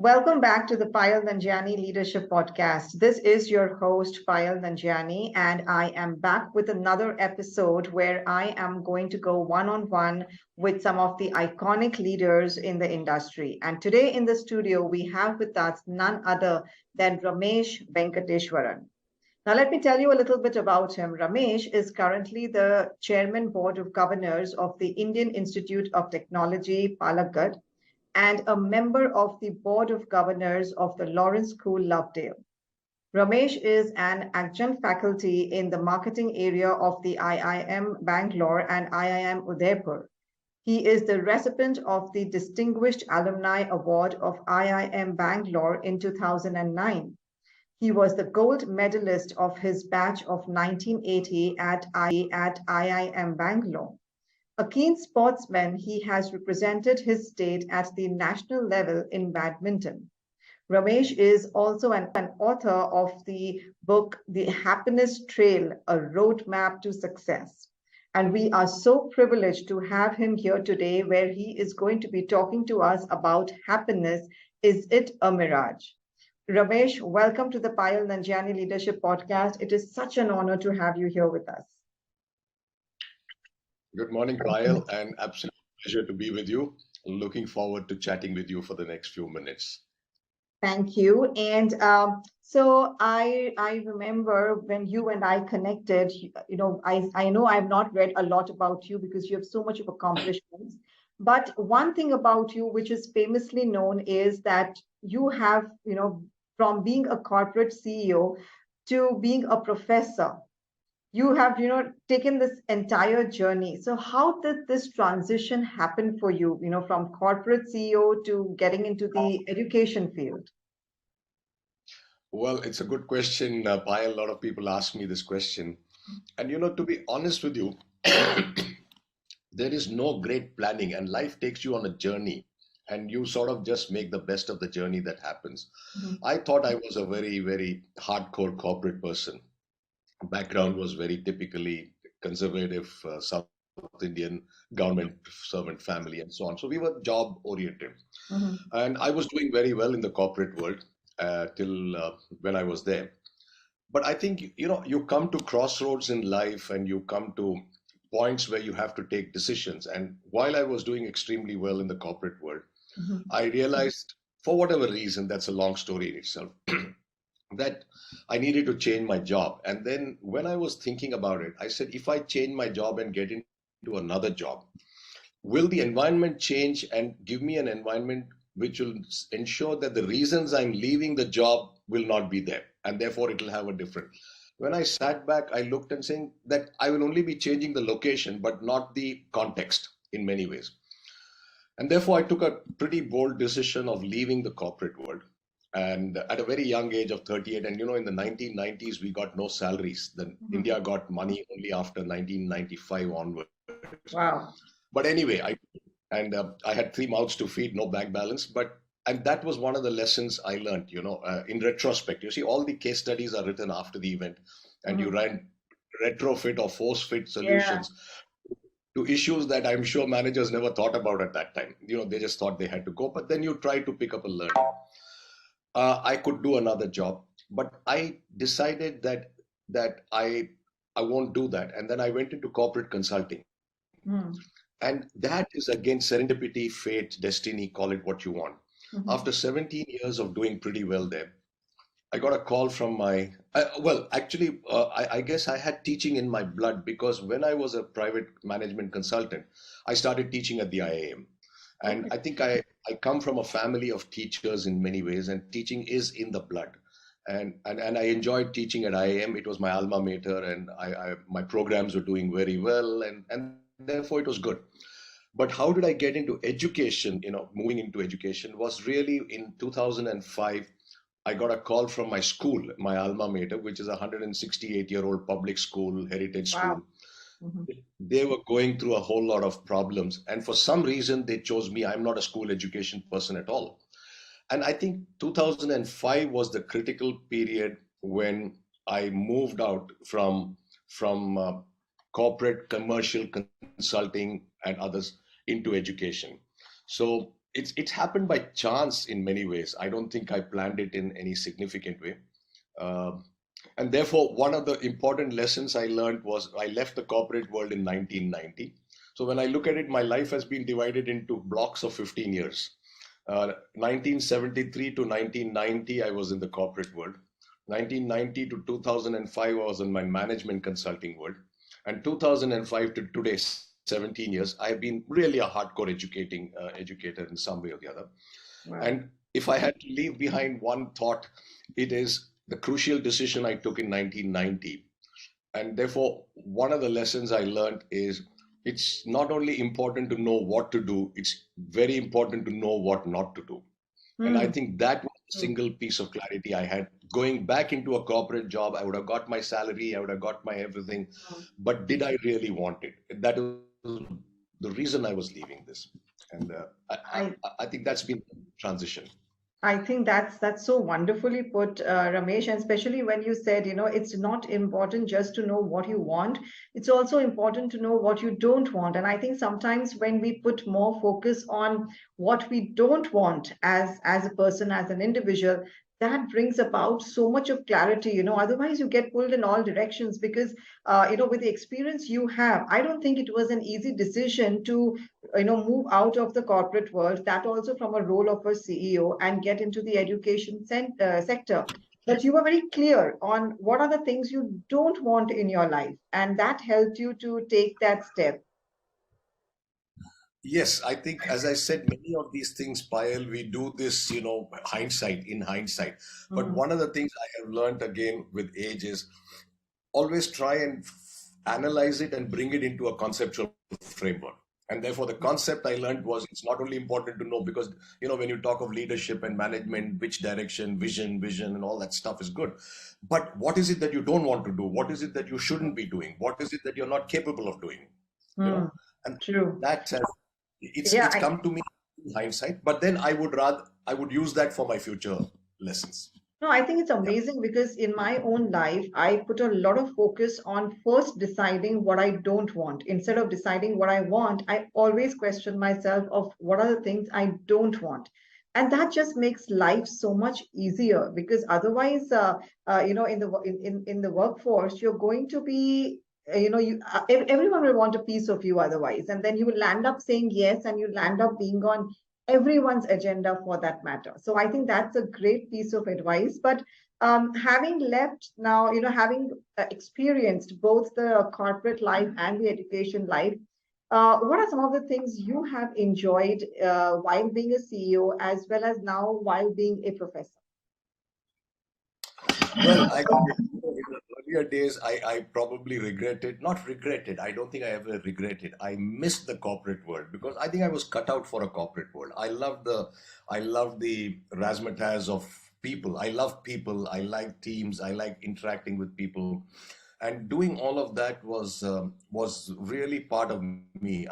Welcome back to the Payal Nanjiani Leadership Podcast. This is your host, Payal Nanjiani, and I am back with another episode where I am going to go one on one with some of the iconic leaders in the industry. And today in the studio, we have with us none other than Ramesh Venkateswaran. Now, let me tell you a little bit about him. Ramesh is currently the Chairman Board of Governors of the Indian Institute of Technology, Palakkad, and a member of the Board of Governors of the Lawrence School, Lovedale. Ramesh is an adjunct faculty in the marketing area of the IIM Bangalore and IIM Udaipur. He is the recipient of the Distinguished Alumni Award of IIM Bangalore in 2009. He was the gold medalist of his batch of 1980 at IIM Bangalore. A keen sportsman, he has represented his state at the national level in badminton. Ramesh is also an author of the book, The Happiness Trail, A Roadmap to Success. And we are so privileged to have him here today, where he is going to be talking to us about happiness. Is it a mirage? Ramesh, welcome to the Payal Nanjiani Leadership Podcast. It is such an honor to have you here with us. Good morning, Payal, and absolute pleasure to be with you. Looking forward to chatting with you for the next few minutes. Thank you. And so I remember when you and I connected, I know I've not read a lot about you because you have so much of accomplishments. But one thing about you, which is famously known, is that you have, from being a corporate CEO to being a professor, you have taken this entire journey. So how did this transition happen for you, from corporate CEO to getting into the education field? Well, it's a good question, Payal. A lot of people ask me this question. And to be honest with you, there is no great planning, and life takes you on a journey, and you sort of just make the best of the journey that happens. I thought I was a very, very hardcore corporate person. Background was very typically conservative, South Indian government servant family and so on. So we were job oriented. And I was doing very well in the corporate world till when I was there. But I think, you come to crossroads in life and you come to points where you have to take decisions. And while I was doing extremely well in the corporate world, I realized, for whatever reason, that's a long story in itself, that I needed to change my job. And then when I was thinking about it, I said, if I change my job and get into another job, will the environment change and give me an environment which will ensure that the reasons I'm leaving the job will not be there, and therefore it will have a different. When I sat back, I looked and saying that I will only be changing the location, but not the context in many ways. And therefore I took a pretty bold decision of leaving the corporate world. And at a very young age of 38, and in the 1990s, we got no salaries. Then India got money only after 1995 onwards. Wow. But anyway, I had 3 mouths to feed, no bank balance. And that was one of the lessons I learned, in retrospect. You see, all the case studies are written after the event, and you ran retrofit or force fit solutions to issues that I'm sure managers never thought about at that time. They just thought they had to go, but then you try to pick up a learning. I could do another job, but I decided that I won't do that. And then I went into corporate consulting. And that is again serendipity, fate, destiny, call it what you want. After 17 years of doing pretty well there, I got a call from I guess I had teaching in my blood, because when I was a private management consultant, I started teaching at the IIM. And I think I come from a family of teachers in many ways, and teaching is in the blood. And I enjoyed teaching at IIM. It was my alma mater, and my programs were doing very well, and therefore it was good. But how did I get into education? Moving into education was really in 2005. I got a call from my school, my alma mater, which is a 168-year-old public school, heritage school. They were going through a whole lot of problems. And for some reason, they chose me. I'm not a school education person at all. And I think 2005 was the critical period when I moved out from corporate, commercial consulting and others into education. So it's happened by chance in many ways. I don't think I planned it in any significant way. Um, and therefore, one of the important lessons I learned was I left the corporate world in 1990. So when I look at it, my life has been divided into blocks of 15 years. 1973 to 1990, I was in the corporate world. 1990 to 2005, I was in my management consulting world. And 2005 to today, 17 years, I have been really a hardcore educator in some way or the other. Wow. And if I had to leave behind one thought, it is the crucial decision I took in 1990. And therefore, one of the lessons I learned is it's not only important to know what to do, it's very important to know what not to do. And I Hmm. think that was the True. single piece of clarity I had. Going back into a corporate job, I would have got my salary, I would have got my everything, Hmm. but did I really want it? That is the reason I was leaving this. And I I think that's been the transition. I think that's so wonderfully put, Ramesh, and especially when you said, it's not important just to know what you want. It's also important to know what you don't want. And I think sometimes when we put more focus on what we don't want as a person, as an individual, that brings about so much of clarity. Otherwise you get pulled in all directions because, with the experience you have, I don't think it was an easy decision to move out of the corporate world, that also from a role of a CEO, and get into the education sector. But you were very clear on what are the things you don't want in your life, and that helped you to take that step. Yes, I think, as I said, many of these things, Payal, we do this, in hindsight. But Mhm. one of the things I have learned again with age is always try and analyze it and bring it into a conceptual framework. And therefore, the concept I learned was it's not only important to know because, when you talk of leadership and management, which direction, vision, and all that stuff is good. But what is it that you don't want to do? What is it that you shouldn't be doing? What is it that you're not capable of doing? You Hmm. know, and True. that has Yeah, it's come to me in hindsight. But then I would use that for my future lessons. no, I think it's Yeah. amazing because in my own life, I put a lot of focus on first deciding what I don't want. Instead of deciding what I want, I always question myself of what are the things I don't want. And that just makes life so much easier because otherwise, in the workforce, you're going to be, everyone will want a piece of you otherwise. And then you will land up saying yes, and you land up being on everyone's agenda for that matter. So I think that's a great piece of advice. But having left now, having experienced both the corporate life and the education life, what are some of the things you have enjoyed while being a CEO as well as now while being a professor? Well, I in the earlier days, I probably regretted, not regretted, I don't think I ever regretted. I missed the corporate world because I think I was cut out for a corporate world. I love the razzmatazz of people. I love people. I like teams. I like interacting with people. And doing all of that was really part of me.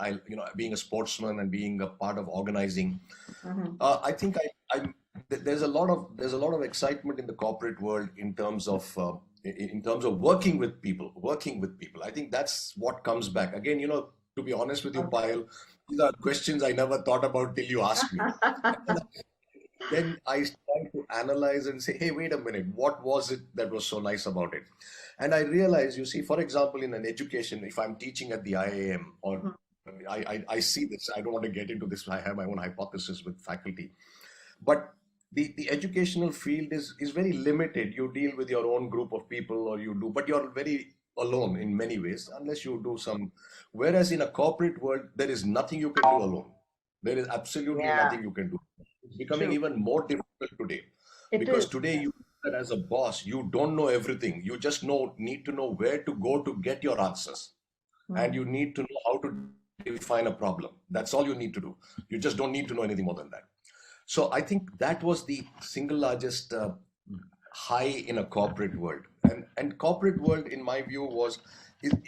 Being a sportsman and being a part of organizing. Mhm. I think there's a lot of excitement in the corporate world in terms of working with people. I think that's what comes back again. To be honest with you, Okay. Payal, these are questions I never thought about till you asked me. And then I try to analyze and say, hey, wait a minute, what was it that was so nice about it? And I realize, you see, for example, in an education, if I'm teaching at the IAM, or I see this, I don't want to get into this, I have my own hypothesis with faculty, but the educational field is very limited. You deal with your own group of people, or you do, but you're very alone in many ways, unless you do some. Whereas in a corporate world, there is nothing you can do alone. There is absolutely Yeah, nothing you can do. It's becoming true. even more difficult today, It because is. today Yes. you that as a boss, you don't know everything. You just need to know where to go to get your answers, and Hmm. you need to know how to define a problem. That's all you need to do. You just don't need to know anything more than that. So I think that was the single largest high in a corporate world. And corporate world, in my view,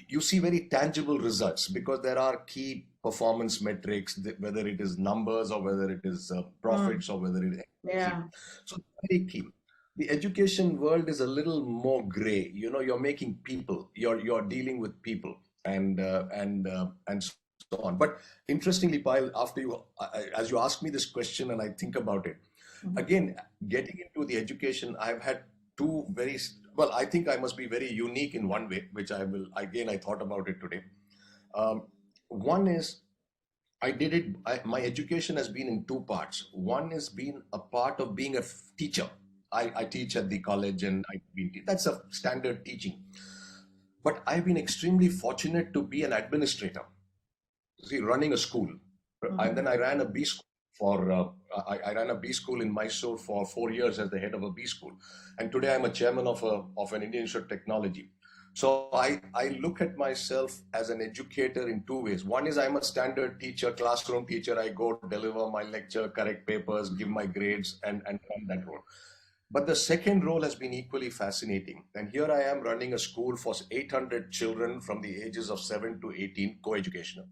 you see very tangible results because there are key performance metrics, whether it is numbers or whether it is Hmm. profits or whether it is equity. Yeah. So very key. The education world is a little more gray. You're making people. You're dealing with people, and so on. But interestingly, Payal, after as you ask me this question and I think about it, Mhm. again, getting into the education, I've had two well, I think I must be very unique in one way, which I thought about it today. Um, One is I did it, my education has been in two parts. One has been a part of being a teacher. I teach at the college and that's a standard teaching. But I've been extremely fortunate to be an administrator, see, running a school. And then Mhm. I ran a B school I ran a B school in Mysore for 4 years as the head of a B school. And today I'm a chairman of an Indian Institute of Technology. So I look at myself as an educator in two ways. One is I'm a standard teacher, classroom teacher. I go deliver my lecture, correct papers, give my grades, and run that role. But the second role has been equally fascinating. And here I am running a school for 800 children from the ages of 7 to 18, co-educational.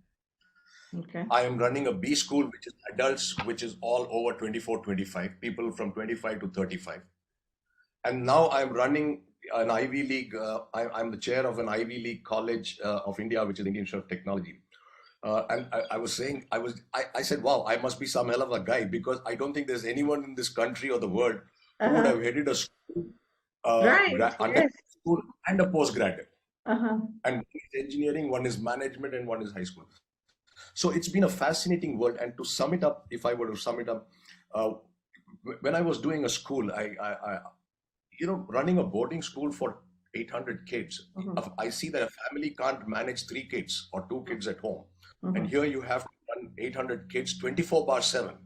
Okay. I am running a B school, which is adults, which is all over 24, 25, people from 25 to 35. And now I'm running an Ivy League, I'm the chair of an Ivy League college of India, which is the Indian Institute of Technology. And I was saying, I said, wow, I must be some hell of a guy because I don't think there's anyone in this country or the world who would Uh-huh. have headed a school, Right. undergraduate Yes. school and a postgraduate. Uh-huh. And one is engineering, one is management, and one is high school. So it's been a fascinating world. And to sum it up, if I were to sum it up, uh, when I was doing a school, running a boarding school for 800 kids, Mhm. I see that a family can't manage 3 kids or 2 kids at home. And Mhm. here you have to run 800 kids 24 bar 7.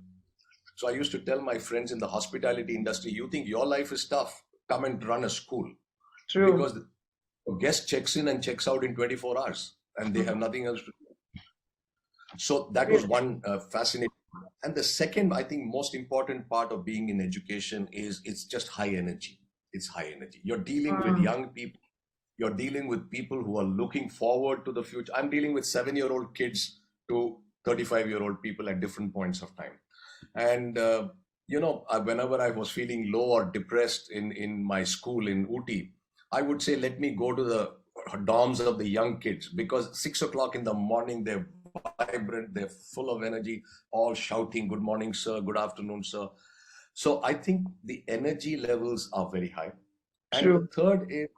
So I used to tell my friends in the hospitality industry, you think your life is tough? Come and run a school True. because the guest checks in and checks out in 24 hours and they have Mhm. nothing else to do. So that was Really. one fascinating. And the second, I think, most important part of being in education is it's just high energy. It's high energy. You're dealing with Mm. young people. You're dealing with people who are looking forward to the future. I'm dealing with 7-year-old kids to 35-year-old people at different points of time. And whenever I was feeling low or depressed in my school in Uti, I would say, let me go to the dorms of the young kids because 6 o'clock in the morning they're vibrant, they're full of energy, all shouting, "Good morning, sir. Good afternoon, sir." So I think the energy levels are very high. And the True. third is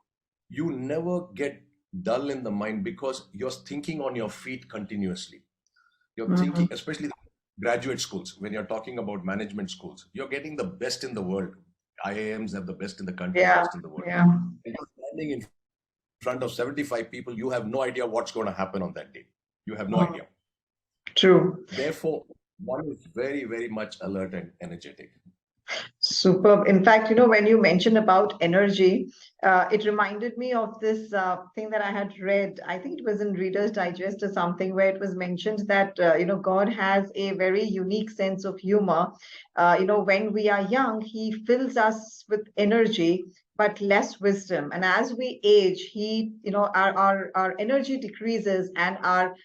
you never get dull in the mind because you're thinking on your feet continuously. You're Mhm. thinking, especially the graduate schools, when you're talking about management schools, you're getting the best in the world. IIMs have the best in the country, Yeah. best in the world. Yeah. And you're standing in front of 75 people, you have no idea what's going to happen on that day. You have no Mm. idea. True. Therefore, one is very, very much alert and energetic. Superb. In fact, when you mentioned about energy, it reminded me of this thing that I had read. I think it was in Reader's Digest or something, where it was mentioned that, God has a very unique sense of humor. When we are young, He fills us with energy, but less wisdom. And as we age, our energy decreases and our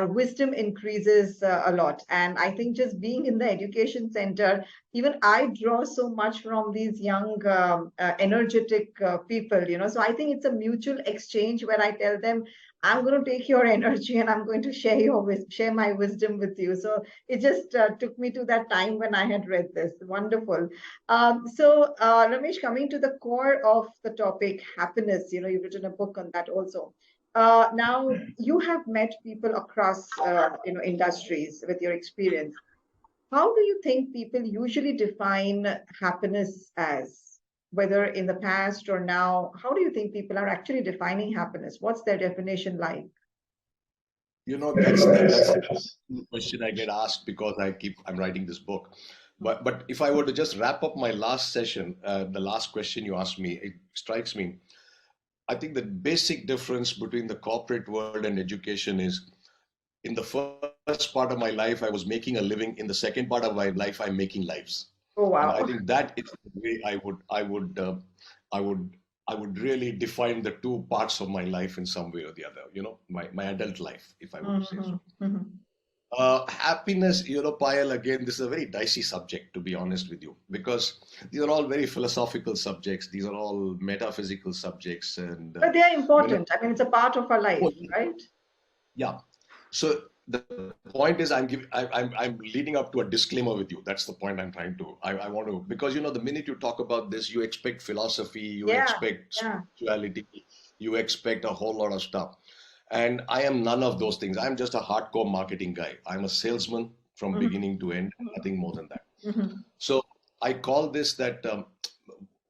wisdom increases a lot. And I think just being in the education center, even I draw so much from these young, energetic people, So I think it's a mutual exchange where I tell them, I'm going to take your energy and I'm going to share my wisdom with you. So it just took me to that time when I had read this. Wonderful. Ramesh, coming to the core of the topic, happiness, you've written a book on that also. Now you have met people across, industries with your experience. How do you think people usually define happiness as, whether in the past or now? How do you think people are actually defining happiness? What's their definition like? That's the question I get asked because I'm writing this book. But if I were to just wrap up my last session, the last question you asked me, it strikes me. I think the basic difference between the corporate world and education is in the first part of my life, I was making a living. In the second part of my life, I'm making lives. Oh, And I wow. think that is the way I would, I would really define the two parts of my life in some way or the other. My adult life, if I were to say Mhm, so. mhm. Happiness, Payal, again, this is a very dicey subject, to be honest with you, because these are all very philosophical subjects. These are all metaphysical subjects. And But they are when important. I mean, it's a part of our life, oh, right? yeah. So the point is I'm leading up to a disclaimer with you. That's the point I'm trying to. I want to, because the minute you talk about this, you expect philosophy, you Yeah, expect yeah. spirituality, you expect a whole lot of stuff. And I am none of those things. I'm just a hardcore marketing guy. I'm a salesman from Mhm, beginning to end, nothing more than that. mhm, So I call this that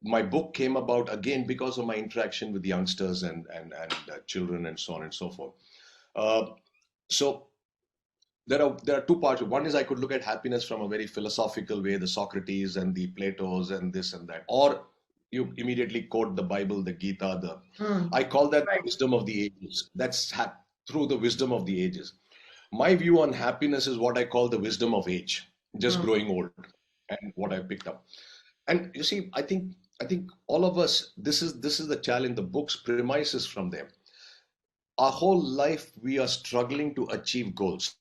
my book came about again because of my interaction with youngsters and children and so on and so forth. Uh, so there are two parts. One is I could look at happiness from a very philosophical way, the Socrates and the Platos and this and that, or you immediately quote the Bible, the Gita. mm. I call that Right. wisdom of the ages. Through the wisdom of the ages. My view on happiness is what I call the wisdom of age, just Mm. growing old, and what I picked up. And you see, I think all of us, this is the challenge. The book's premise is from them. Our whole life we are struggling to achieve goals.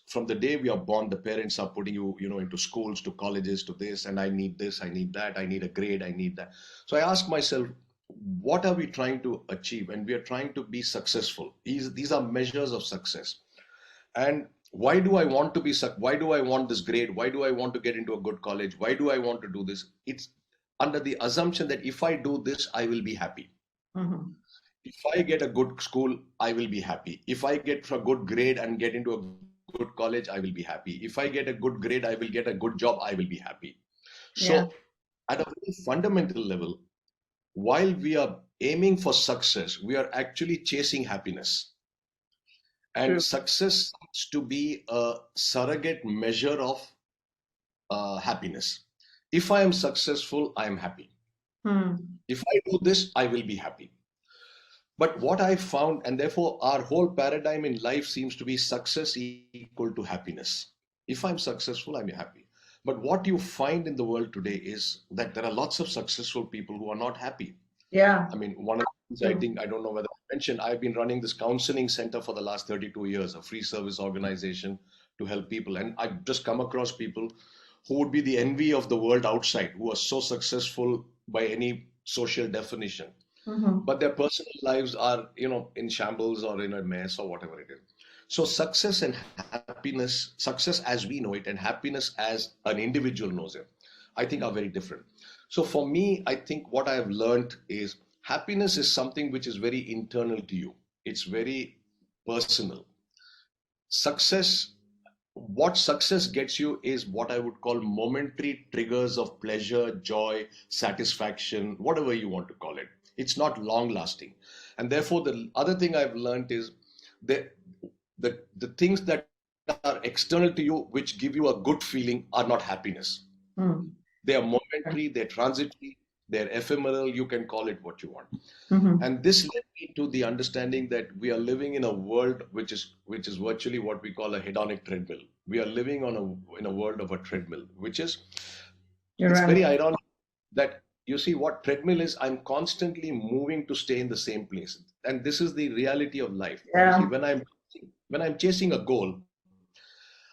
From the day we are born, the parents are putting you into schools, to colleges, to this, and I need this, I need that, I need a grade, I need that. So I ask myself, what are we trying to achieve? And we are trying to be successful. These are measures of success. And why do I want this grade? Why do I want to get into a good college? Why do I want to do this? It's under the assumption that if I do this, I will be happy. Mhm. If I get a good school, I will be happy. If I get a good grade and get into a good college, I will be happy. If I get a good grade, I will get a good job, I will be happy. So, Yeah, at a very fundamental level, while we are aiming for success, we are actually chasing happiness. And true. success seems to be a surrogate measure of happiness. If I am successful, I am happy. Hmm. If I do this, I will be happy. But what I found, and therefore our whole paradigm in life seems to be success equal to happiness. If I'm successful, I'm happy. But what you find in the world today is that there are lots of successful people who are not happy. Yeah, I mean, one of the things I true. think, I don't know whether I mentioned, I've been running this counseling center for the last 32 years, a free service organization to help people. And I've just come across people who would be the envy of the world outside, who are so successful by any social definition, Mhm. but their personal lives are in shambles or in a mess or whatever it is. So success and happiness, success as we know it and happiness as an individual knows it, I think are very different. So for me, I think what I have learned is happiness is something which is very internal to you. It's very personal. Success, what success gets you is what I would call momentary triggers of pleasure, joy, satisfaction, whatever you want to call it. It's not long lasting. And therefore, the other thing I've learned is that the things that are external to you, which give you a good feeling, are not happiness. Mm. They are momentary, they're transitory, they're ephemeral, you can call it what you want. Mhm. And this led me to the understanding that we are living in a world which is virtually what we call a hedonic treadmill. We are living in a world of a treadmill, which is, You're it's right. very ironic that you see what treadmill is. I'm constantly moving to stay in the same place, and this is the reality of life. You see, Yeah, when I'm chasing a goal,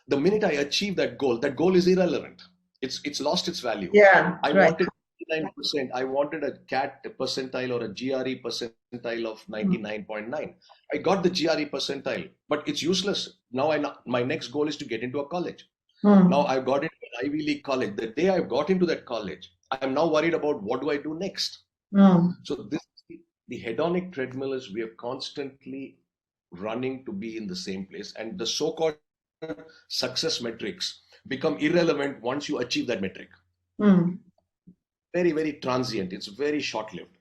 the minute I achieve that goal is irrelevant. It's lost its value. yeah, I right. wanted 99%. I wanted a CAT percentile or a GRE percentile of Mm. 99.9. I got the GRE percentile, but it's useless. Now my next goal is to get into a college. Now Mm. I've got into an Ivy League college. The day I've got into that college, I'm now worried about what do I do next. Mm. So the hedonic treadmill is we are constantly running to be in the same place, and the so-called success metrics become irrelevant once you achieve that metric. Mm. Very, very transient. It's very short-lived.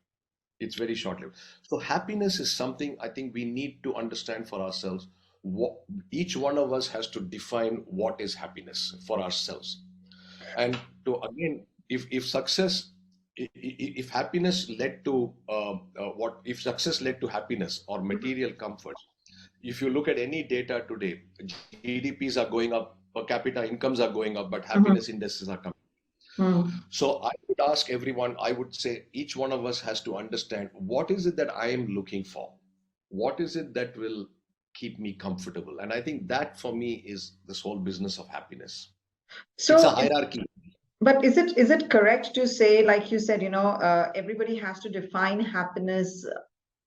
It's very short-lived. So happiness is something I think we need to understand for ourselves. What, each one of us has to define what is happiness for ourselves. And to again, if success, if happiness led to what if success led to happiness or material comfort, if you look at any data today, GDPs are going up, per capita incomes are going up, but happiness Mhm. indices are coming. Mm. So I would ask everyone, I would say each one of us has to understand what is it that I am looking for? What is it that will keep me comfortable? And I think that for me is this whole business of happiness. It's a So, hierarchy. but is it correct to say, like you said, everybody has to define happiness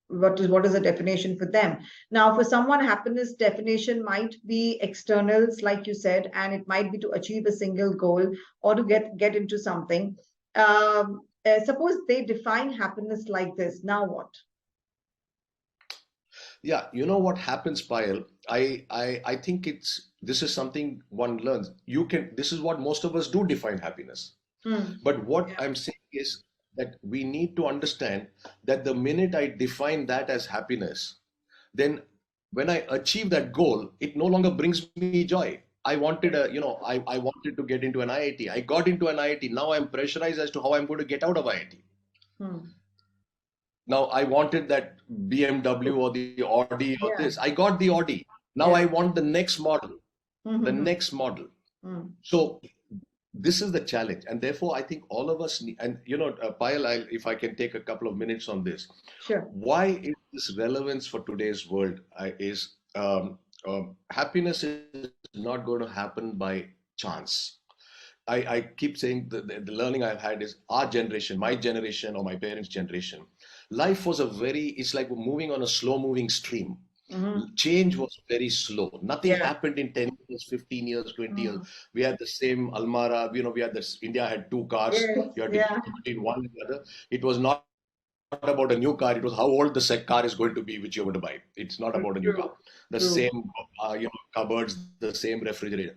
what is the definition for them. Now, for someone, happiness definition might be externals, like you said, and it might be to achieve a single goal or to get into something. Suppose they define happiness like this. Now what? Yeah, you know what happens, Payal? I think this is something one learns. This is what most of us do define happiness. Hmm. But what Yeah. I'm saying is that we need to understand that the minute I define that as happiness, then when I achieve that goal, it no longer brings me joy. I wanted to get into an IIT. I got into an IIT. Now I'm pressurized as to how I'm going to get out of IIT. Hmm. Now I wanted that BMW or the Audi or this. Yeah. I got the Audi. Now I Yeah. want the next model. Hmm. The Hmm. Hmm. next model. Hmm. So this is the challenge, and therefore I think all of us need, and Payal, if I can take a couple of minutes on this, Sure. why is this relevance for today's world? Is Happiness is not going to happen by chance. I keep saying the learning I've had is our generation, my generation, or my parents' generation. Life was it's like we're moving on a slow moving stream. Hmm. Change was very slow. Nothing Yeah. happened in 10 years, 15 years, 20 years. Hmm. We had the same Almara, we had this, India had two cars. Yes. You had to Yeah. choose between one and the other. It was not about a new car, it was how old the car is going to be, which you're going to buy. It's not about a new car. True. The same, True. cupboards, the same refrigerator.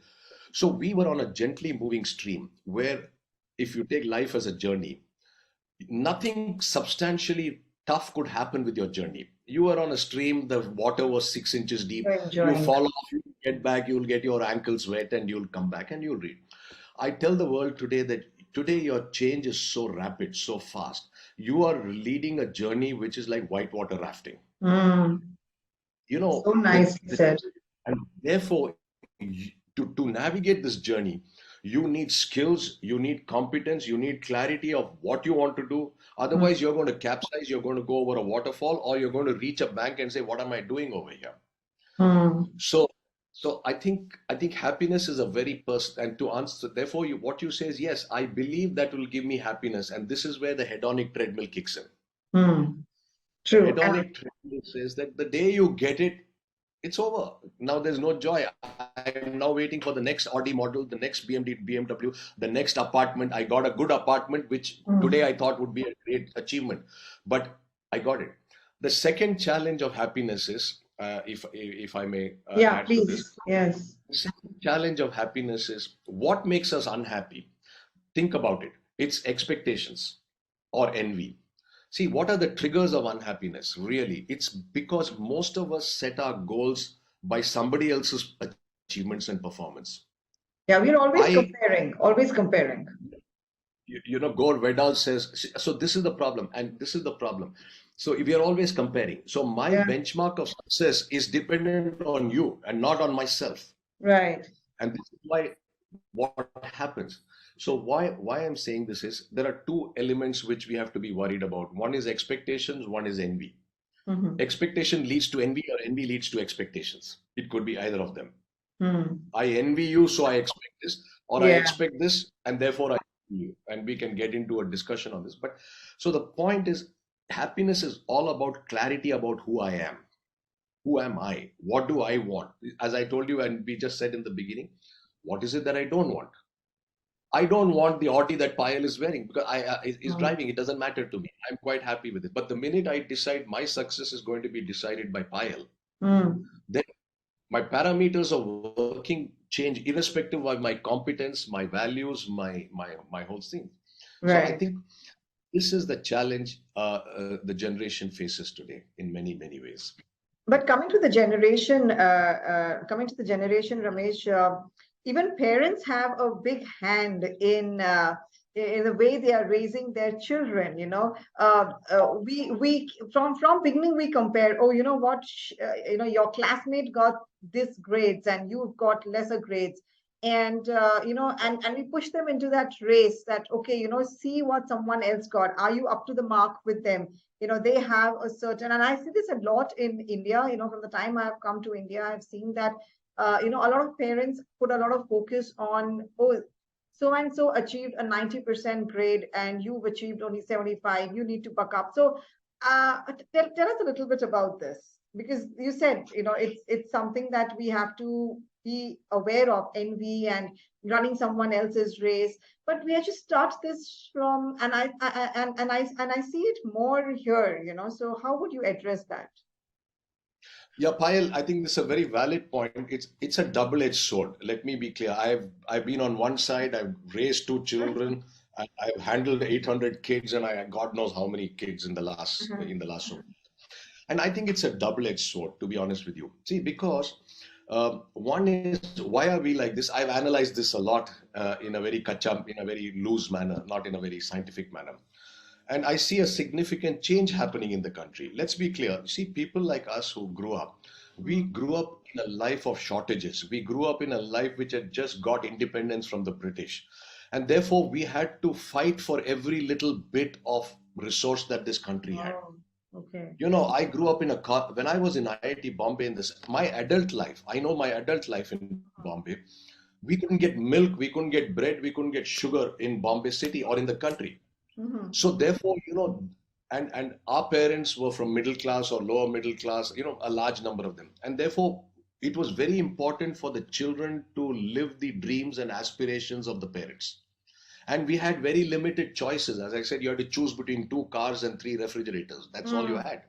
So we were on a gently moving stream where, if you take life as a journey, nothing substantially tough could happen with your journey. You were on a stream, the water was 6 inches deep. You're You enjoying. fall off, you get back, you'll get your ankles wet, and you'll come back and you'll read. I tell the world today that today your change is so rapid, so fast. You are leading a journey which is like whitewater rafting. Mm. You know, So nicely said. and therefore, to navigate this journey, you need skills, you need competence, you need clarity of what you want to do. Mm. Otherwise, you're going to capsize, you're going to go over a waterfall, or you're going to reach a bank and say, "What am I doing over here?" Mm. So, I think happiness is a very person. And to answer, therefore, what you say is yes. I believe that will give me happiness, and this is where the hedonic treadmill kicks in. Mm. The True. hedonic treadmill says that the day you get it, it's over. Now there's no joy. I'm now waiting for the next Audi model, the next BMW, the next apartment. I got a good apartment, which today Mm. I thought would be a great achievement, but I got it. The second challenge of happiness is, if I may Yeah, add to this, please. Yes. the second challenge of happiness is what makes us unhappy. Think about it. It's expectations or envy. See, what are the triggers of unhappiness? Really, it's because most of us set our goals by somebody else's achievements and performance. Yeah, we're always I, comparing, always comparing. Gore Vidal says, so this is the problem, and this is the problem. So if we are always comparing, so my Yeah, benchmark of success is dependent on you and not on myself. right. And this is why what happens. So why I'm saying this is there are two elements which we have to be worried about. One is expectations, one is envy. Mm-hmm. Expectation leads to envy, or envy leads to expectations. It could be either of them. Mm. I envy you, so I expect this, or I Yeah. expect this, and therefore I envy you. And we can get into a discussion on this. But so the point is, happiness is all about clarity about who I am. Who am I? What do I want? As I told you, and we just said in the beginning, what is it that I don't want? I don't want the Audi that Payal is wearing because is Mm. driving. It doesn't matter to me. I'm quite happy with it. But the minute I decide my success is going to be decided by Payal, Mm. then my parameters of working change irrespective of my competence, my values, my whole thing. So I Right. think this is the challenge the generation faces today in many ways. But coming to the generation, Ramesh, even parents have a big hand in the way they are raising their children. We from beginning we compare. Oh, you know what? Your classmate got this grades and you've got lesser grades. And we push them into that race that, okay, see what someone else got. Are you up to the mark with them? They have a certain, and I see this a lot in India. From the time I've come to India, I've seen that a lot of parents put a lot of focus on, oh, so and so achieved a 90% grade and you've achieved only 75, you need to buck up. So Tell us a little bit about this, because you said, it's something that we have to be aware of, envy and running someone else's race. But we actually start this from, and I see it more here. So how would you address that? Yeah, Payal, I think this is a very valid point. It's a double-edged sword. Let me be clear. I've been on one side. I've raised two children. I've handled 800 kids, and I God knows how many kids in the last Mhm. in the last so. And I think it's a double-edged sword, to be honest with you. See, because one is, why are we like this? I've analyzed this a lot in a very loose manner, not in a very scientific manner. And I see a significant change happening in the country. Let's be clear. See, people like us who grew up, we Mm. grew up in a life of shortages. We grew up in a life which had just got independence from the British. And therefore, we had to fight for every little bit of resource that this country had. Oh, okay. I grew up in a car when I was in IIT Bombay. My adult life, I know my adult life in Bombay, we couldn't get milk, we couldn't get bread, we couldn't get sugar in Bombay city or in the country. Hmm. So therefore, and our parents were from middle class or lower middle class, a large number of them. And therefore, it was very important for the children to live the dreams and aspirations of the parents. And we had very limited choices. As I said, you had to choose between two cars and three refrigerators. That's all you Mm. had.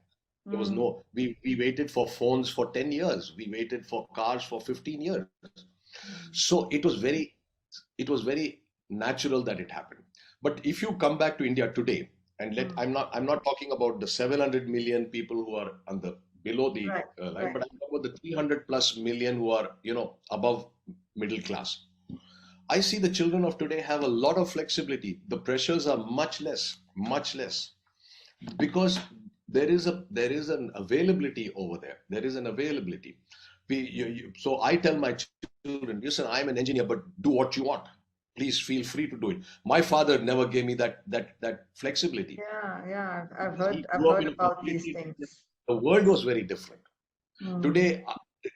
There was Mm. no, we waited for phones for 10 years. We waited for cars for 15 years. Mm. So it was very natural that it happened. But if you come back to India today, and Mm. I'm not talking about the 700 million people who are on the below the Right, line, right. but I'm talking about the 300 plus million who are above middle class. I see the children of today have a lot of flexibility. The pressures are much less, because there is an availability over there. There is an availability. So I tell my children, listen, I'm an engineer, but do what you want. Please feel free to do it. My father never gave me that flexibility, Yeah, yeah. I've because heard he I've grew up heard in a about these completely different. things. The world was very different. Mm. Today,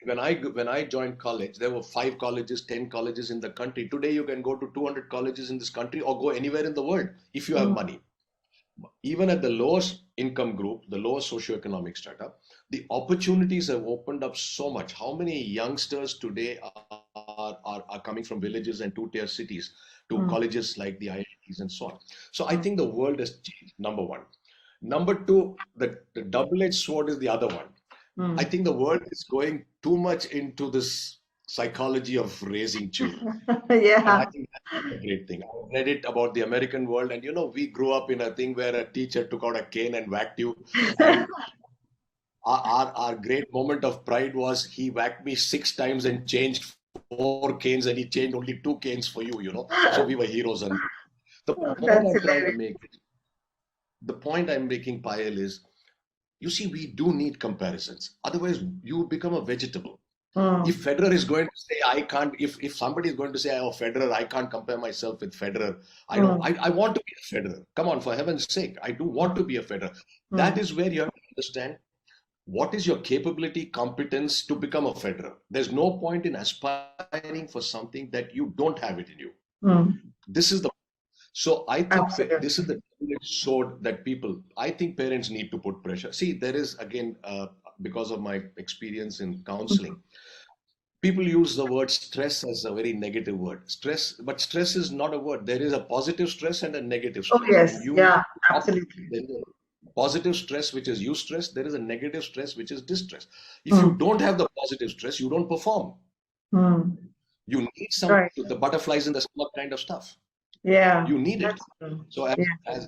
when I joined college, there were 5 colleges, 10 colleges in the country. Today, you can go to 200 colleges in this country or go anywhere in the world if you have Mm. money. Even at the lowest income group, the lowest socioeconomic strata, the opportunities have opened up so much. How many youngsters today are coming from villages and two-tier cities to Mm. colleges like the IITs and so on? So I think Mm. the world has changed, number one. Number two, the double-edged sword is the other one. I Mm. think the world is going too much into this psychology of raising children. And I Yeah. think that's not a great thing. I read it about the American world, and we grew up in a thing where a teacher took out a cane and whacked you. And our great moment of pride was he whacked me 6 times and changed 4 canes, and he changed only 2 canes for you. So we were heroes. And the point I'm That's trying to hilarious. make, the point I'm making, Payal, is you see, we do need comparisons. Otherwise, you become a vegetable. Mm. If Federer is going to say I can't, if somebody is going to say, oh, Federer, I can't compare myself with Federer. I don't. Mm. I want to be a Federer. Come on, for heaven's sake, I do want to be a Federer. That Mm. is where you have to understand what is your capability, competence to become a Federer. There's no point in aspiring for something that you don't have it in you. Mm. This is the so I think this is Absolutely. the double-edged sword that people, I think parents need to put pressure. See, there is again, because of my experience in counseling, people use the word stress as a very negative word. Stress, but stress is not a word. There is a positive stress and a negative Oh, stress. And yes. you need Yeah, to absolutely. there is a positive stress, which is eustress. There is a negative stress, which is distress. If you Mm. don't have the positive stress, you don't perform. Mm. You need some Right. the butterflies in the stomach kind of stuff. Yeah, You need it. that's true. So Yeah.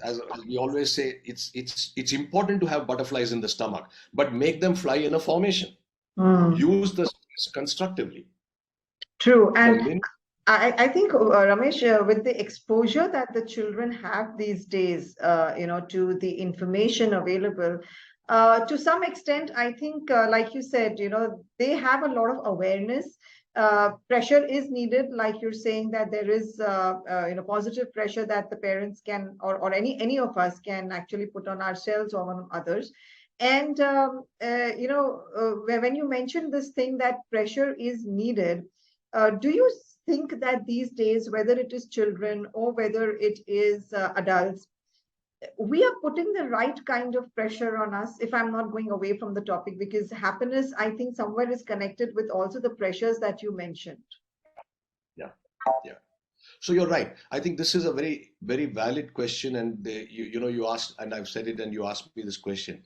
as we always say, it's important to have butterflies in the stomach, but make them fly in a formation. Mm. Use the stress constructively. True. The And min I think, Ramesh, with the exposure that the children have these days, to the information available, to some extent, I think, like you said, they have a lot of awareness. Pressure is needed, like you're saying, that there is, positive pressure that the parents can, or any of us can actually put on ourselves or on others. And when you mentioned this thing that pressure is needed, do you think that these days, whether it is children or whether it is adults, we are putting the right kind of pressure on us, if I'm not going away from the topic, because happiness, I think, somewhere is connected with also the pressures that you mentioned. Yeah, yeah. So you're right. I think this is a very, very valid question, and you asked, and I've said it, and you asked me this question.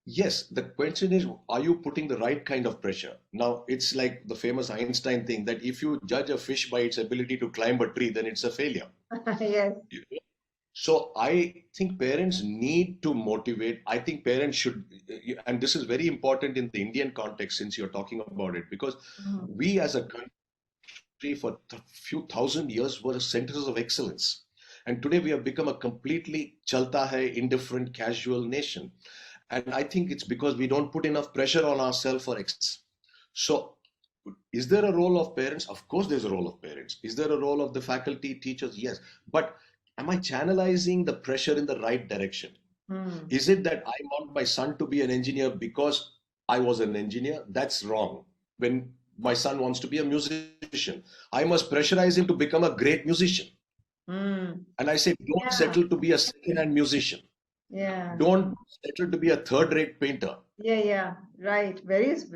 Yes, the question is, are you putting the right kind of pressure? Now, it's like the famous Einstein thing that if you judge a fish by its ability to climb a tree, then it's a failure. Yes. So I think parents need to motivate. I think parents should, and this is very important in the Indian context since you're talking about it, because Mhm. we as a country for a few thousand years were centers of excellence. And today we have become a completely chalta hai, indifferent, casual nation. And I think it's because we don't put enough pressure on ourselves for excellence. So is there a role of parents? Of course, there's a role of parents. Is there a role of the faculty, teachers? Yes. But am I channelizing the pressure in the right direction? Hmm. Is it that I want my son to be an engineer because I was an engineer? That's wrong. When my son wants to be a musician, I must pressurize him to become a great musician. Hmm. And I say, don't Yeah. settle to be a second-hand musician. Yeah. Don't settle to be a third-rate painter. Yeah, yeah, right.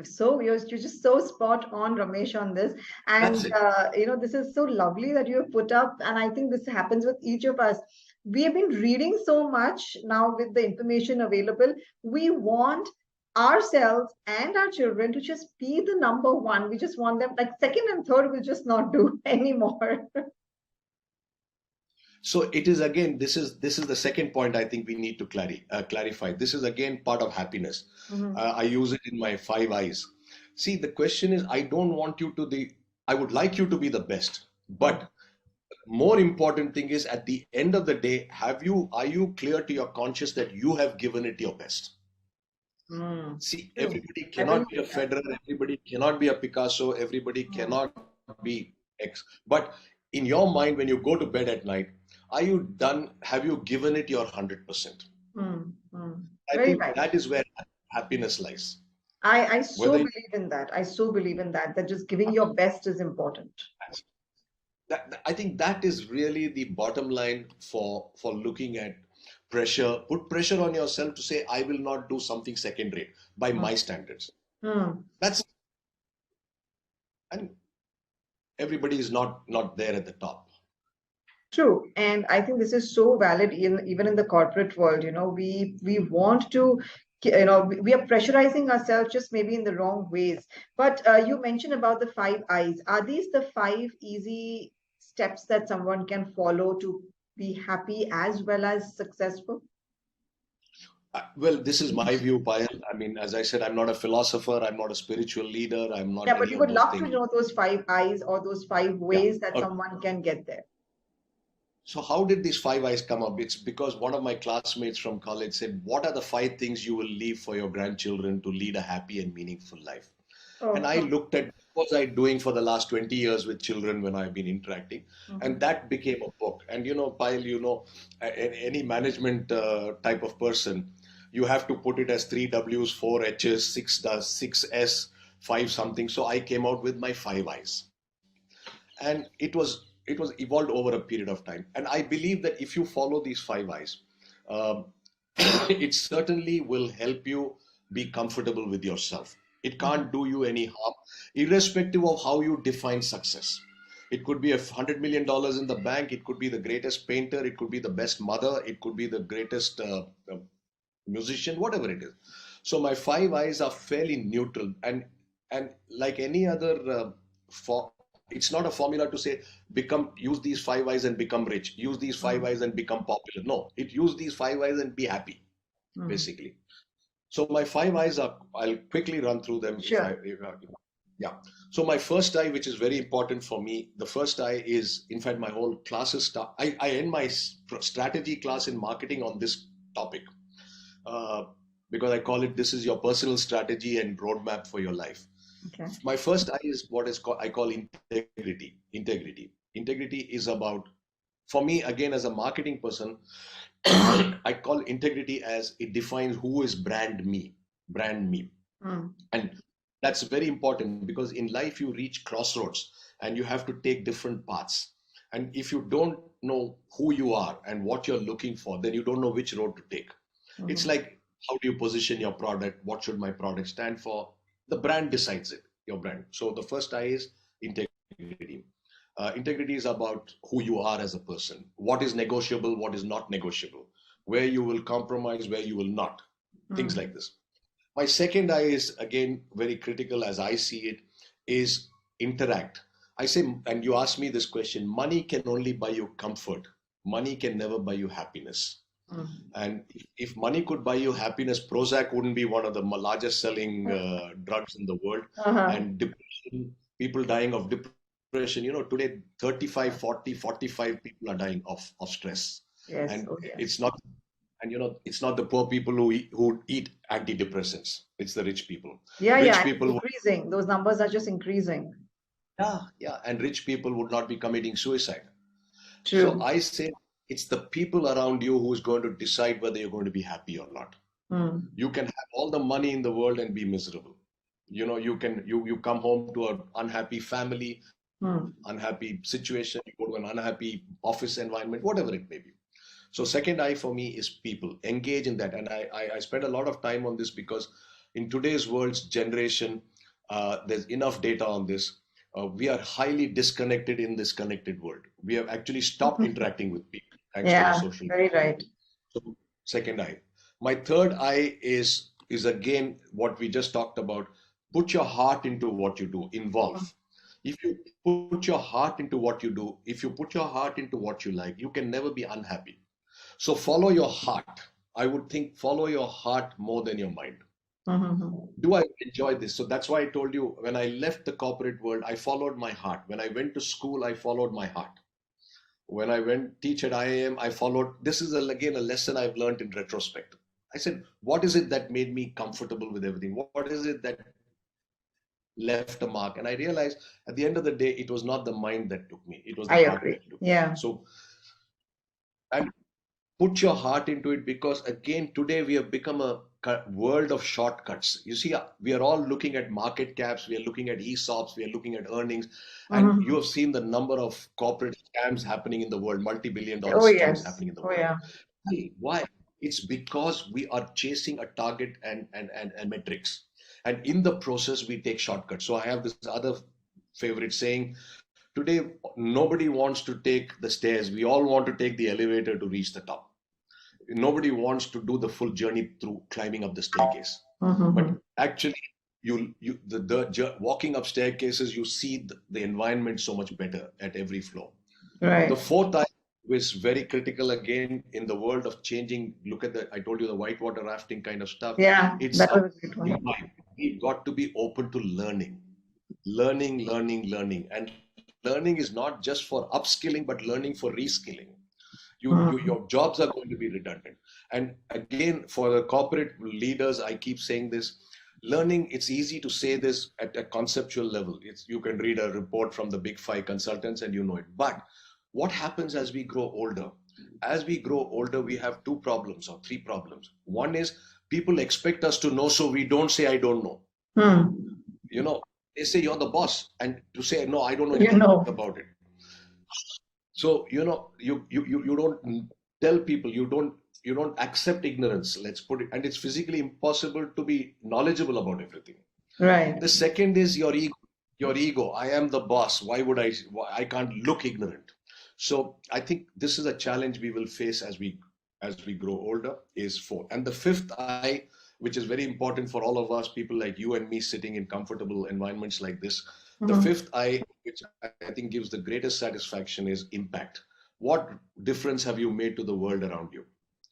So you're just so spot on, Ramesh, on this. That's And it. this is so lovely that you have put up, and I think this happens with each of us. We have been reading so much now with the information available. We want ourselves and our children to just be the number one. We just want them like second and third will just not do anymore. So it is again, this is the second point I think we need to clarify. This is again part of happiness. Mhm. I use it in my five eyes. See, the question is, I don't want you to the. I would like you to be the best, Mm. but more important thing is at the end of the day, are you clear to your conscious that you have given it your best? Mm. See, True. everybody I believe cannot be a that. Federer, everybody cannot be a Picasso, everybody Mm. cannot be X. But in your mind, when you go to bed at night, are you done? Have you given it your 100%? Mm. Mm. I Very think right. that is where happiness lies. I so Whether believe in that. I so believe in that, that just giving your best is important. I think that is really the bottom line for looking at pressure. Put pressure on yourself to say, I will not do something second rate by Mm. my standards. Mm. That's and everybody is not there at the top. True. And I think this is so valid even in the corporate world. We want to, we are pressurizing ourselves just maybe in the wrong ways. But you mentioned about the five eyes. Are these the five easy steps that someone can follow to be happy as well as successful? Well, this is my view, Payal. I mean, as I said, I'm not a philosopher, I'm not a spiritual leader, I'm Yeah, not but any we of would those love to things. know those five eyes or those five Yeah. ways that Okay. someone can get there. So how did these five eyes come up? It's because one of my classmates from college said, what are the five things you will leave for your grandchildren to lead a happy and meaningful life? And Oh, I looked at what was I doing for the last 20 years with children when I've been interacting, and mhm. that became a book. And Payal, any management type of person, you have to put it as three W's, four H's, six S, five something. So I came out with my five eyes, and it was evolved over a period of time. And I believe that if you follow these five eyes, um, it certainly will help you be comfortable with yourself. It Mhm. can't do you any harm, irrespective of how you define success. It could be $100 million in the bank. It could be the greatest painter. It could be the best mother. It could be the greatest musician, whatever it is. So my five eyes are fairly neutral, and like any other for it's not a formula to say become use these five eyes and become rich, use these five Mm. eyes and become popular. No, it use these five eyes and be happy, Mm. basically. So my five eyes are, I'll quickly run through them Sure. yeah. So my first eye, which is very important for me, the first eye is, in fact, my whole classes start. I end my strategy class in marketing on this topic, uh, because I call it, this is your personal strategy and roadmap for your life. Okay. My first eye is what is called, I call integrity. Integrity is about, for me, again, as a marketing person, I call integrity as it defines who is brand me. Mm. And that's very important because in life you reach crossroads and you have to take different paths. And if you don't know who you are and what you're looking for, then you don't know which road to take. It's Mhm. like, how do you position your product? What should my product stand for? The brand decides it, your brand. So the first I is integrity. Integrity is about who you are as a person. What is negotiable, what is not negotiable, where you will compromise, where you will not. Things like Mhm. this. My second I is again very critical as I see it, is interact. I say, and you ask me this question, money can only buy you comfort. Money can never buy you happiness. Mhm. And if money could buy you happiness, Prozac wouldn't be one of the largest selling drugs in the world. Uh-huh. And depression, people dying of depression, today 35, 40, 45 people are dying of stress. And Yes. Oh, it's yes. not, and it's not the poor people who eat antidepressants. It's the rich people. Yeah, yeah, Rich and it's people, increasing. Those numbers are just increasing. yeah, yeah, and rich people would not be committing suicide. So True. I say it's the people around you who's going to decide whether you're going to be happy or not. Mm. You can have all the money in the world and be miserable. You come home to an unhappy family, Mm. unhappy situation, you go to an unhappy office environment, whatever it may be. So second I for me is people. Engage in that. And I spend a lot of time on this because in today's world's generation, there's enough data on this. We are highly disconnected in this connected world. We have actually stopped interacting with people thanks to the Yeah, social very media. right. So second I. My third I is again what we just talked about. Put your heart into what you do. Involve. If you put your heart into what you do, if you put your heart into what you like, you can never be unhappy. So follow your heart. I would think follow your heart more than your mind. Mhm. Do I enjoy this? So that's why I told you when I left the corporate world, I followed my heart. When I went to school, I followed my heart. When I went teach at IIM, I followed. This is again a lesson I've learned in retrospect. I said, what is it that made me comfortable with everything? What is it that left a mark? And I realized at the end of the day, it was not the mind that took me; it was the I heart agree. that took me. Yeah. So, and put your heart into it because again today we have become a world of shortcuts. You see, we are all looking at market caps, we are looking at ESOPs, we are looking at earnings, and you Mhm. have seen the number of corporate scams happening in the world, multi-billion dollar Oh, scams yes. happening in the Oh, world. yeah. Why? It's because we are chasing a target and metrics, and in the process we take shortcuts. So I have this other favorite saying, today nobody wants to take the stairs, we all want to take the elevator to reach the top. Nobody wants to do the full journey through climbing up the staircase. But Mhm. actually, walking up staircases, you see the environment so much better at every floor. The Right. fourth eye is very critical again in the world of changing. Look at I told you the whitewater rafting kind of stuff. Yeah, It's that was a good one. imbibe. We've got to be open to learning. And learning is not just for upskilling, but learning for reskilling. Your Mhm. jobs are going to be redundant. And again, for the corporate leaders, I keep saying this. Learning, it's easy to say this at a conceptual level. You can read a report from the big five consultants and you know it. But what happens as we grow older? As we grow older, we have two problems or three problems. One is people expect us to know, so we don't say I don't know. Hmm. you know they say you're the boss, and to say no, I don't know You anything know. about it. So you don't tell people, you don't accept ignorance, let's put it. And it's physically impossible to be knowledgeable about everything. Right. The second is your ego. I am the boss, why I can't look ignorant. So I think this is a challenge we will face as we grow older, is four. And the fifth I, which is very important for all of us, people like you and me sitting in comfortable environments like this, the Mhm. fifth I, which I think gives the greatest satisfaction, is impact. What difference have you made to the world around you?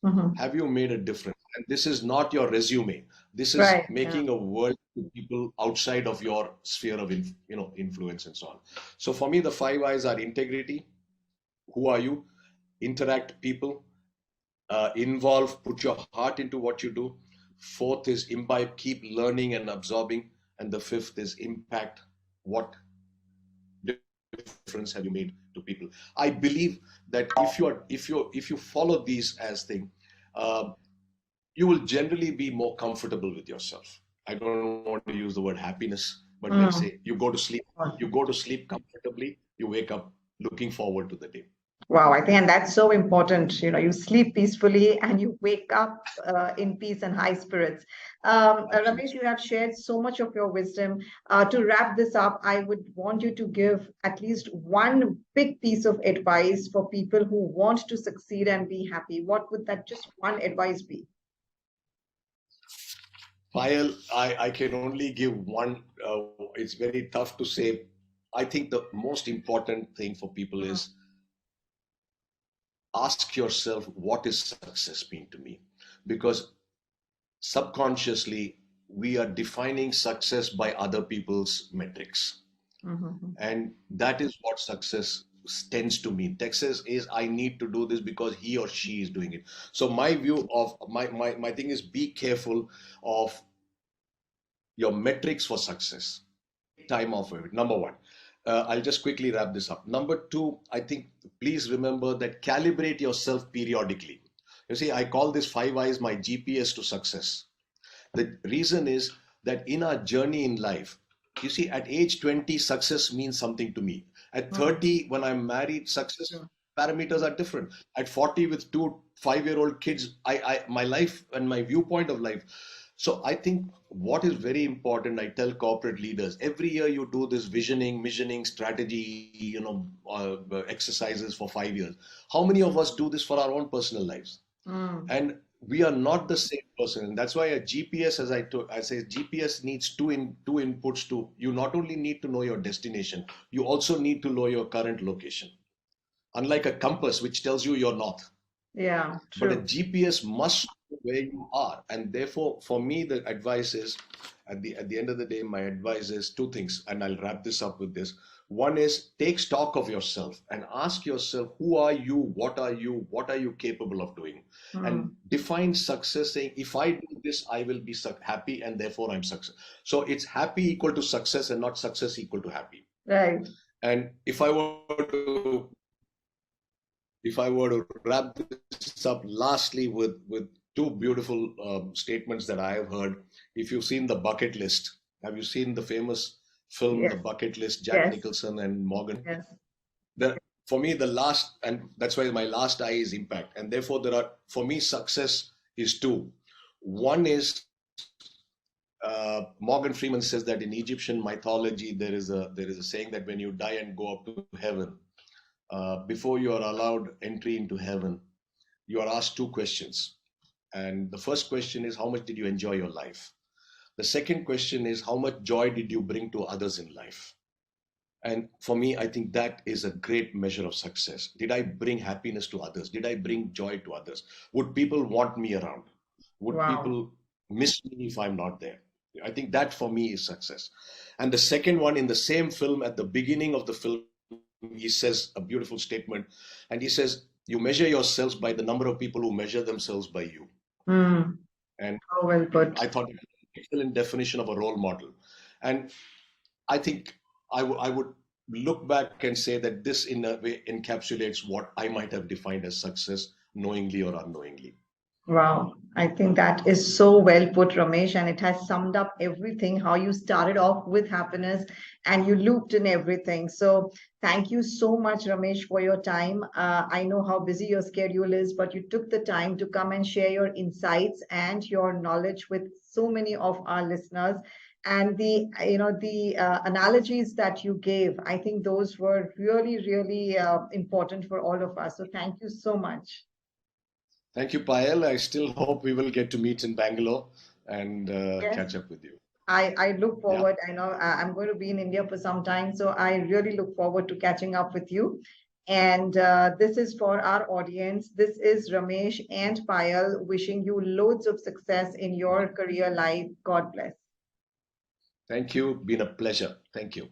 Mhm. Have you made a difference? And this is not your resume. This is Right. Yeah. making a world to people outside of your sphere of influence and so on. So for me, the five I's are integrity. Who are you? Interact people. Involve. Put your heart into what you do. Fourth is imbibe. Keep learning and absorbing. And the fifth is impact. What difference have you made to people? I believe that if you follow these as thing, uh, you will generally be more comfortable with yourself. I don't want to use the word happiness, but let's say Mm. you go to sleep comfortably, you wake up looking forward to the day. Wow, I think, and that's so important. You sleep peacefully and you wake up in peace and high spirits. Ramesh, Absolutely. you have shared so much of your wisdom. To wrap this up, I would want you to give at least one big piece of advice for people who want to succeed and be happy. What would that just one advice be? Payal, I can only give one. It's very tough to say. I think the most important thing for people Mm, is ask yourself, what is success mean to me? Because subconsciously, we are defining success by other people's metrics. mhm, And that is what success tends to mean. Success is I need to do this because he or she is doing it. So my view of my thing is be careful of your metrics for success. Time off of it. Number one. I'll just quickly wrap this up. Number two, I think please remember that calibrate yourself periodically. You see, I call this five eyes my GPS to success. The reason is that in our journey in life, you see, at age 20, success means something to me. At mm, 30, when I'm married, success true. parameters are different. At 40, with two 5-year-old kids, my life and my viewpoint of life. So I think what is very important, I tell corporate leaders, every year you do this visioning, missioning, strategy, exercises for 5 years. How many of us do this for our own personal lives? Mm, And we are not the same person, and that's why a GPS, I say, GPS needs two inputs. To you not only need to know your destination, you also need to know your current location, unlike a compass which tells you your north. yeah, But a true. GPS must know where you are, and therefore for me the advice is, at the end of the day, my advice is two things, and I'll wrap this up with this. One is take stock of yourself and ask yourself, who are you, what are you capable of doing, and Mm, define success saying, if I do this I will be happy, and therefore I'm success. So it's happy equal to success and not success equal to happy. right. And if I were to wrap this up lastly with two beautiful statements that I have heard. If you've seen The Bucket List, have you seen the famous film The Yes, Bucket List, Jack yes, Nicholson and Morgan? yes. The, for me, the last, and that's why my last I is impact. And therefore, there are, for me, success is two. One is Morgan Freeman says that in Egyptian mythology, there is a saying that when you die and go up to heaven, before you are allowed entry into heaven, you are asked two questions. And the first question is, how much did you enjoy your life? The second question is, how much joy did you bring to others in life? And for me, I think that is a great measure of success. Did I bring happiness to others? Did I bring joy to others? Would people want me around? Would Wow. people miss me if I'm not there? I think that for me is success. And the second one, in the same film, at the beginning of the film, he says a beautiful statement. And he says, you measure yourselves by the number of people who measure themselves by you. Mm, And oh, well I put. thought it was an excellent definition of a role model. And I think I would look back and say that this, in a way, encapsulates what I might have defined as success, knowingly or unknowingly. Wow, I think that is so well put, Ramesh, and it has summed up everything, how you started off with happiness and you looped in everything. So, thank you so much, Ramesh, for your time. I know how busy your schedule is, but you took the time to come and share your insights and your knowledge with so many of our listeners. And the analogies that you gave, I think those were really, really important for all of us. So, thank you so much. Thank you, Payal. I still hope we will get to meet in Bangalore and Yes. catch up with you. I look Yeah. forward. I know I'm going to be in India for some time, so I really look forward to catching up with you. And this is for our audience. This is Ramesh and Payal wishing you loads of success in your career life. God bless. Thank you. Been a pleasure. Thank you.